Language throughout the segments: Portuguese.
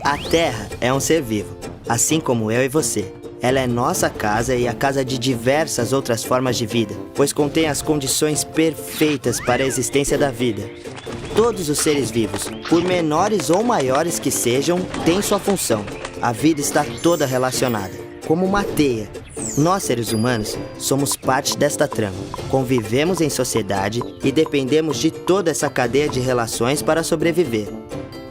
A Terra é um ser vivo, assim como eu e você. Ela é nossa casa e a casa de diversas outras formas de vida, pois contém as condições perfeitas para a existência da vida. Todos os seres vivos, por menores ou maiores que sejam, têm sua função. A vida está toda relacionada, como uma teia. Nós, seres humanos, somos parte desta trama. Convivemos em sociedade e dependemos de toda essa cadeia de relações para sobreviver.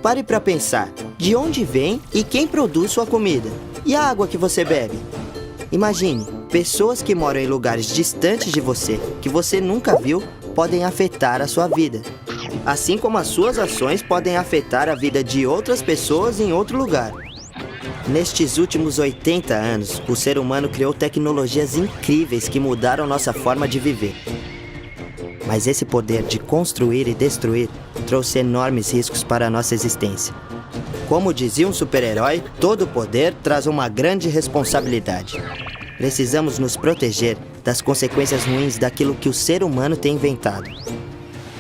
Pare para pensar, de onde vem e quem produz sua comida? E a água que você bebe? Imagine, pessoas que moram em lugares distantes de você, que você nunca viu, podem afetar a sua vida. Assim como as suas ações podem afetar a vida de outras pessoas em outro lugar. Nestes últimos 80 anos, o ser humano criou tecnologias incríveis que mudaram nossa forma de viver. Mas esse poder de construir e destruir trouxe enormes riscos para a nossa existência. Como dizia um super-herói, todo poder traz uma grande responsabilidade. Precisamos nos proteger das consequências ruins daquilo que o ser humano tem inventado.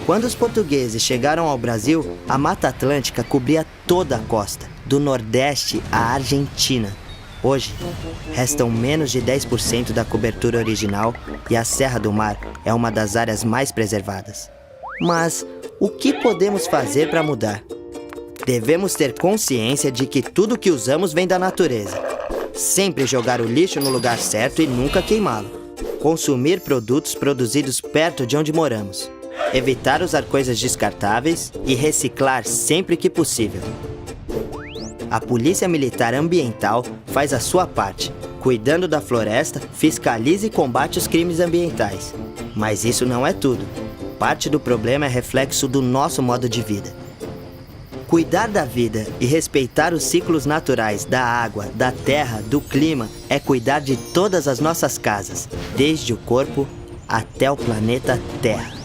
Quando os portugueses chegaram ao Brasil, a Mata Atlântica cobria toda a costa, do Nordeste à Argentina. Hoje, restam menos de 10% da cobertura original e a Serra do Mar é uma das áreas mais preservadas. Mas o que podemos fazer para mudar? Devemos ter consciência de que tudo que usamos vem da natureza. Sempre jogar o lixo no lugar certo e nunca queimá-lo. Consumir produtos produzidos perto de onde moramos. Evitar usar coisas descartáveis e reciclar sempre que possível. A Polícia Militar Ambiental faz a sua parte, cuidando da floresta, fiscaliza e combate os crimes ambientais. Mas isso não é tudo. Parte do problema é reflexo do nosso modo de vida. Cuidar da vida e respeitar os ciclos naturais da água, da terra, do clima é cuidar de todas as nossas casas, desde o corpo até o planeta Terra.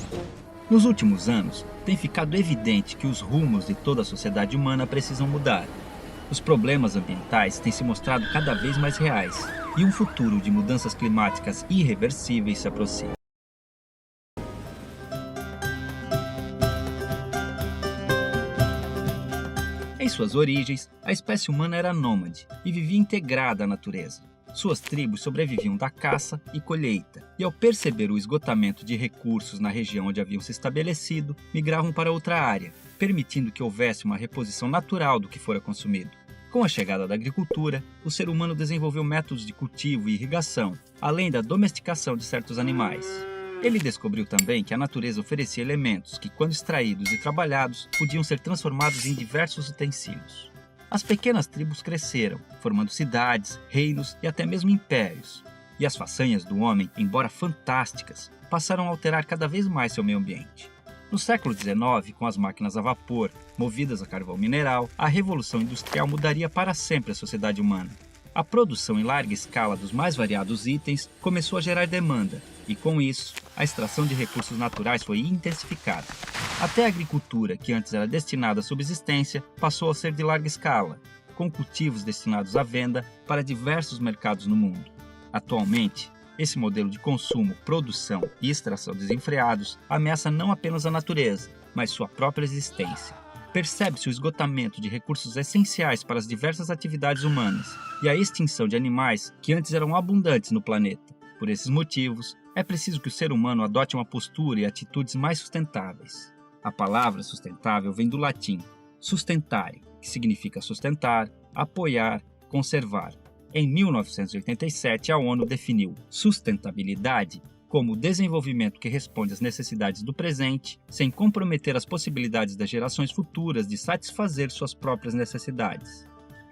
Nos últimos anos, tem ficado evidente que os rumos de toda a sociedade humana precisam mudar. Os problemas ambientais têm se mostrado cada vez mais reais e um futuro de mudanças climáticas irreversíveis se aproxima. Em suas origens, a espécie humana era nômade e vivia integrada à natureza. Suas tribos sobreviviam da caça e colheita, e ao perceber o esgotamento de recursos na região onde haviam se estabelecido, migravam para outra área, permitindo que houvesse uma reposição natural do que fora consumido. Com a chegada da agricultura, o ser humano desenvolveu métodos de cultivo e irrigação, além da domesticação de certos animais. Ele descobriu também que a natureza oferecia elementos que, quando extraídos e trabalhados, podiam ser transformados em diversos utensílios. As pequenas tribos cresceram, formando cidades, reinos e até mesmo impérios. E as façanhas do homem, embora fantásticas, passaram a alterar cada vez mais seu meio ambiente. No século XIX, com as máquinas a vapor, movidas a carvão mineral, a revolução industrial mudaria para sempre a sociedade humana. A produção em larga escala dos mais variados itens começou a gerar demanda, e com isso, a extração de recursos naturais foi intensificada. Até a agricultura, que antes era destinada à subsistência, passou a ser de larga escala, com cultivos destinados à venda para diversos mercados no mundo. Atualmente, esse modelo de consumo, produção e extração desenfreados ameaça não apenas a natureza, mas sua própria existência. Percebe-se o esgotamento de recursos essenciais para as diversas atividades humanas e a extinção de animais que antes eram abundantes no planeta. Por esses motivos, é preciso que o ser humano adote uma postura e atitudes mais sustentáveis. A palavra sustentável vem do latim sustentare, que significa sustentar, apoiar, conservar. Em 1987, a ONU definiu sustentabilidade como o desenvolvimento que responde às necessidades do presente, sem comprometer as possibilidades das gerações futuras de satisfazer suas próprias necessidades.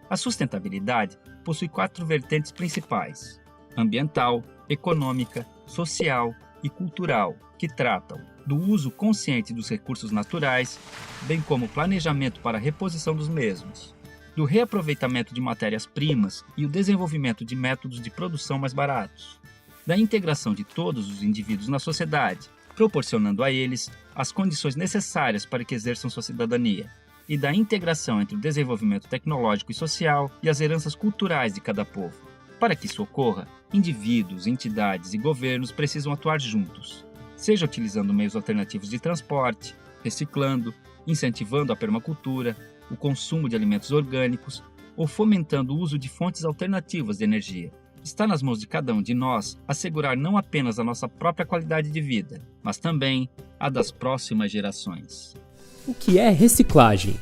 A sustentabilidade possui 4 vertentes principais: ambiental, econômica, social e cultural, que tratam do uso consciente dos recursos naturais, bem como planejamento para a reposição dos mesmos, do reaproveitamento de matérias-primas e o desenvolvimento de métodos de produção mais baratos, da integração de todos os indivíduos na sociedade, proporcionando a eles as condições necessárias para que exerçam sua cidadania, e da integração entre o desenvolvimento tecnológico e social e as heranças culturais de cada povo. Para que isso ocorra, indivíduos, entidades e governos precisam atuar juntos. seja utilizando meios alternativos de transporte, reciclando, incentivando a permacultura, o consumo de alimentos orgânicos ou fomentando o uso de fontes alternativas de energia. Está nas mãos de cada um de nós assegurar não apenas a nossa própria qualidade de vida, mas também a das próximas gerações. O que é reciclagem?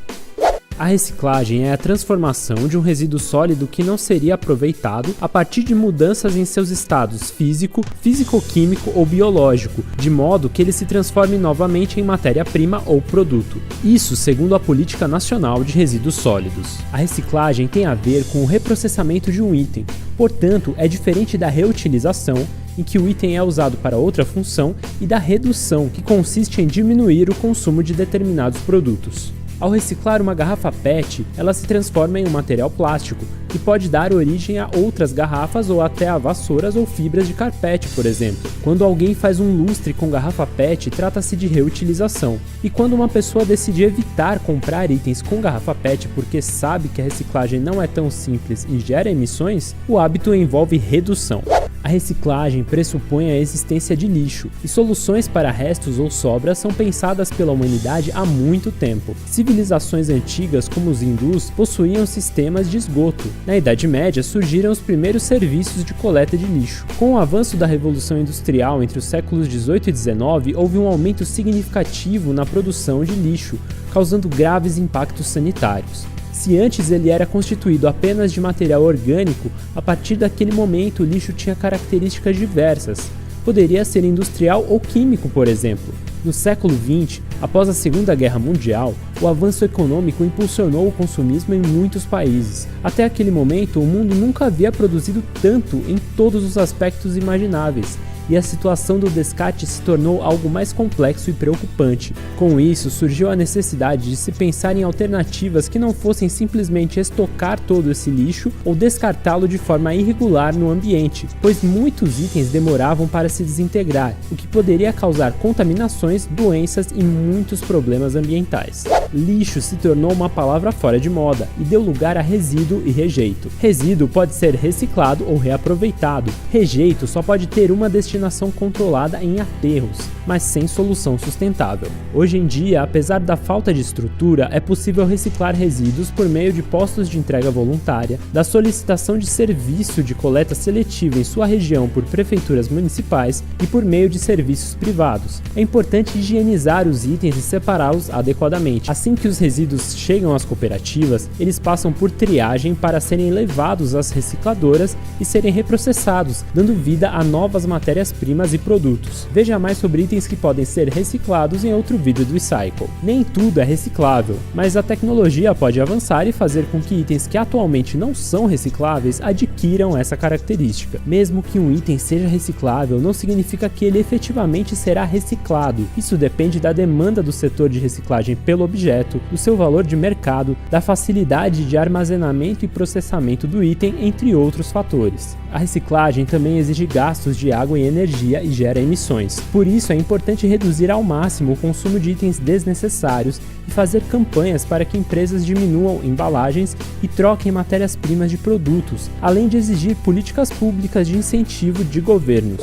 A reciclagem é a transformação de um resíduo sólido que não seria aproveitado a partir de mudanças em seus estados físico, físico-químico ou biológico, de modo que ele se transforme novamente em matéria-prima ou produto. Isso segundo a Política Nacional de Resíduos Sólidos. A reciclagem tem a ver com o reprocessamento de um item, portanto, é diferente da reutilização, em que o item é usado para outra função, e da redução, que consiste em diminuir o consumo de determinados produtos. Ao reciclar uma garrafa PET, ela se transforma em um material plástico, que pode dar origem a outras garrafas ou até a vassouras ou fibras de carpete, por exemplo. Quando alguém faz um lustre com garrafa PET, trata-se de reutilização. E quando uma pessoa decide evitar comprar itens com garrafa PET porque sabe que a reciclagem não é tão simples e gera emissões, o hábito envolve redução. A reciclagem pressupõe a existência de lixo, e soluções para restos ou sobras são pensadas pela humanidade há muito tempo. Civilizações antigas, como os hindus, possuíam sistemas de esgoto. Na Idade Média surgiram os primeiros serviços de coleta de lixo. Com o avanço da Revolução Industrial entre os séculos 18 e 19, houve um aumento significativo na produção de lixo, causando graves impactos sanitários. Se antes ele era constituído apenas de material orgânico, a partir daquele momento o lixo tinha características diversas. Poderia ser industrial ou químico, por exemplo. No século XX, após a Segunda Guerra Mundial, o avanço econômico impulsionou o consumismo em muitos países. Até aquele momento, o mundo nunca havia produzido tanto em todos os aspectos imagináveis, e a situação do descarte se tornou algo mais complexo e preocupante. Com isso, surgiu a necessidade de se pensar em alternativas que não fossem simplesmente estocar todo esse lixo ou descartá-lo de forma irregular no ambiente, pois muitos itens demoravam para se desintegrar, o que poderia causar contaminações, doenças e muitos problemas ambientais. Lixo se tornou uma palavra fora de moda e deu lugar a resíduo e rejeito. Resíduo pode ser reciclado ou reaproveitado. Rejeito só pode ter uma destinação controlada em aterros, mas sem solução sustentável. Hoje em dia, apesar da falta de estrutura, é possível reciclar resíduos por meio de postos de entrega voluntária, da solicitação de serviço de coleta seletiva em sua região por prefeituras municipais e por meio de serviços privados. É importante higienizar os itens e separá-los adequadamente. Assim que os resíduos chegam às cooperativas, eles passam por triagem para serem levados às recicladoras e serem reprocessados, dando vida a novas matérias-primas e produtos. Veja mais sobre itens que podem ser reciclados em outro vídeo do eCycle. Nem tudo é reciclável, mas a tecnologia pode avançar e fazer com que itens que atualmente não são recicláveis adquiram essa característica. Mesmo que um item seja reciclável, não significa que ele efetivamente será reciclado. Isso depende da demanda do setor de reciclagem pelo objeto, do seu valor de mercado, da facilidade de armazenamento e processamento do item, entre outros fatores. A reciclagem também exige gastos de água e energia e gera emissões. Por isso, é importante reduzir ao máximo o consumo de itens desnecessários e fazer campanhas para que empresas diminuam embalagens e troquem matérias-primas de produtos, além de exigir políticas públicas de incentivo de governos.